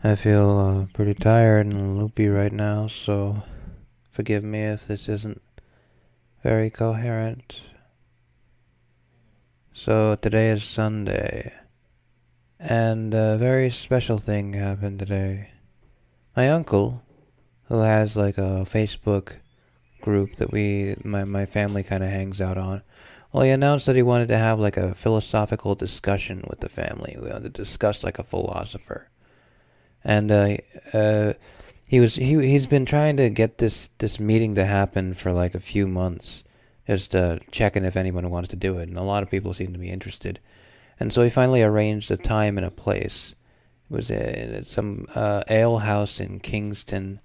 I feel pretty tired and loopy right now, so forgive me if this isn't very coherent. So today is Sunday, and a very special thing happened today. My uncle, who has like a Facebook group that my family kind of hangs out on, well, he announced that he wanted to have like a philosophical discussion with the family. We wanted to discuss like a philosopher. And he's been trying to get this meeting to happen for like a few months, just checking if anyone wants to do it, and a lot of people seem to be interested. And so he finally arranged a time and a place. It was at some ale house in Kingston,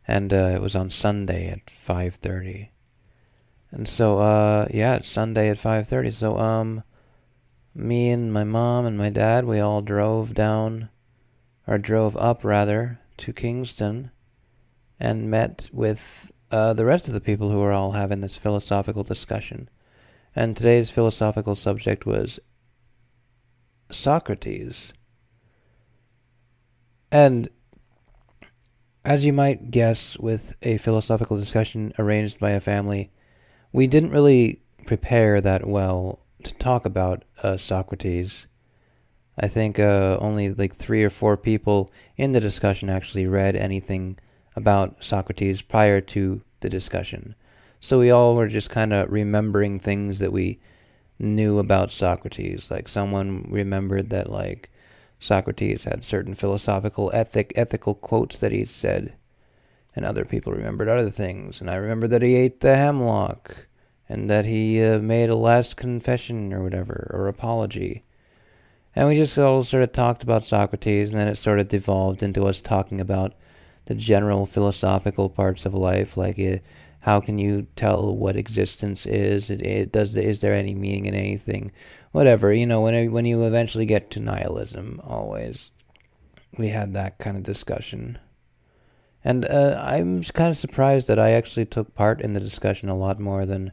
and it was on Sunday at 5:30. And so yeah, it's Sunday at 5:30. So me and my mom and my dad, we all drove up rather, to Kingston and met with the rest of the people who were all having this philosophical discussion. And today's philosophical subject was Socrates. And as you might guess, with a philosophical discussion arranged by a family, we didn't really prepare that well to talk about Socrates. I think only like 3 or 4 people in the discussion actually read anything about Socrates prior to the discussion. So we all were just kind of remembering things that we knew about Socrates. Like someone remembered that like Socrates had certain philosophical ethical quotes that he said, and other people remembered other things. And I remember that he ate the hemlock, and that he made a last confession or whatever, or apology. And we just all sort of talked about Socrates, and then it sort of devolved into us talking about the general philosophical parts of life, like how can you tell what existence is? Is there any meaning in anything? Whatever, when you eventually get to nihilism, always we had that kind of discussion. And I'm kind of surprised that I actually took part in the discussion a lot more than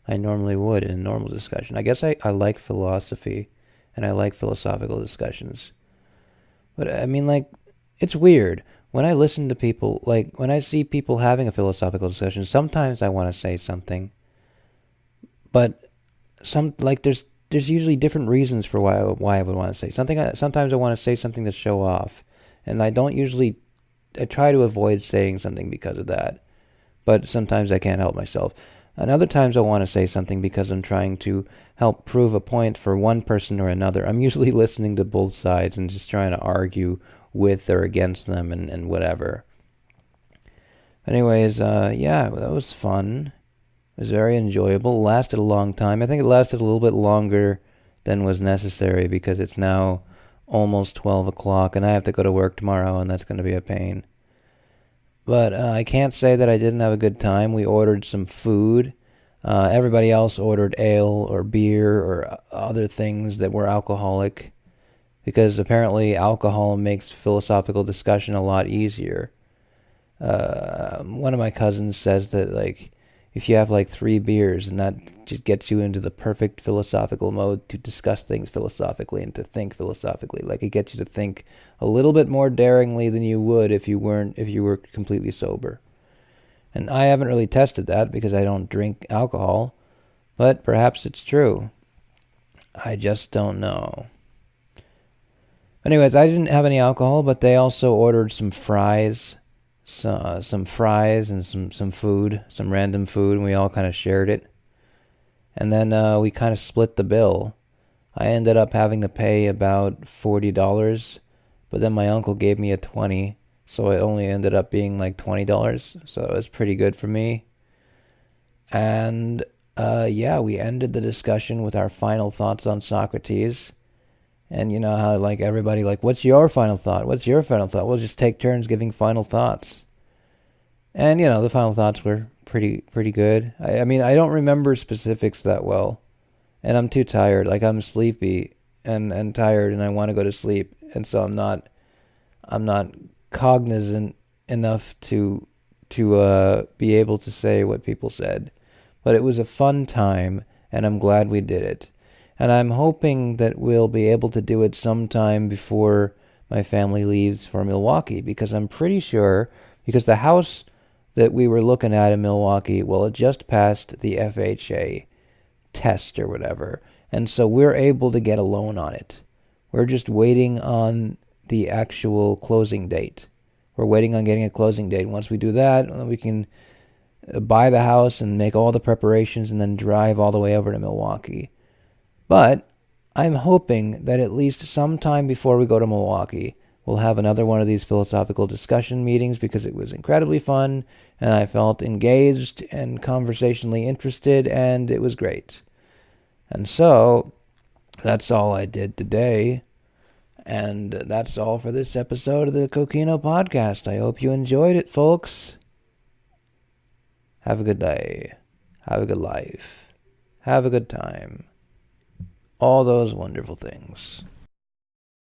I normally would in a normal discussion. I guess I like philosophy, and I like philosophical discussions. But I mean, like, it's weird. When I listen to people, like, when I see people having a philosophical discussion, sometimes I want to say something, but there's usually different reasons for why I would want to say something. Sometimes I want to say something to show off, and I try to avoid saying something because of that, but sometimes I can't help myself. And other times I want to say something because I'm trying to help prove a point for one person or another. I'm usually listening to both sides and just trying to argue with or against them and whatever. Anyways, yeah, that was fun. It was very enjoyable. It lasted a long time. I think it lasted a little bit longer than was necessary because it's now almost 12 o'clock and I have to go to work tomorrow, and that's going to be a pain. But I can't say that I didn't have a good time. We ordered some food. Everybody else ordered ale or beer or other things that were alcoholic, because apparently alcohol makes philosophical discussion a lot easier. One of my cousins says that like if you have like 3 beers, and that just gets you into the perfect philosophical mode to discuss things philosophically and to think philosophically. Like it gets you to think a little bit more daringly than you would if you were completely sober. And I haven't really tested that because I don't drink alcohol, but perhaps it's true. I just don't know. Anyways, I didn't have any alcohol, but they also ordered some fries, some fries and some food, some random food, and we all kind of shared it. And then we kind of split the bill. I ended up having to pay about $40, but then my uncle gave me a 20, so it only ended up being like $20. So it was pretty good for me. And yeah, we ended the discussion with our final thoughts on Socrates. And you know how like everybody like, what's your final thought? What's your final thought? We'll just take turns giving final thoughts. And the final thoughts were pretty good. I mean, I don't remember specifics that well, and I'm too tired. Like I'm sleepy and tired, and I want to go to sleep, and so I'm not cognizant enough to be able to say what people said. But it was a fun time, and I'm glad we did it. And I'm hoping that we'll be able to do it sometime before my family leaves for Milwaukee, because I'm pretty sure, because the house that we were looking at in Milwaukee, well, it just passed the FHA test or whatever, and so we're able to get a loan on it. We're just waiting on the actual closing date. We're waiting on getting a closing date. Once we do that, then we can buy the house and make all the preparations and then drive all the way over to Milwaukee. But I'm hoping that at least sometime before we go to Milwaukee, we'll have another one of these philosophical discussion meetings, because it was incredibly fun and I felt engaged and conversationally interested, and it was great. And so that's all I did today. And that's all for this episode of the Coquino Podcast. I hope you enjoyed it, folks. Have a good day. Have a good life. Have a good time. All those wonderful things.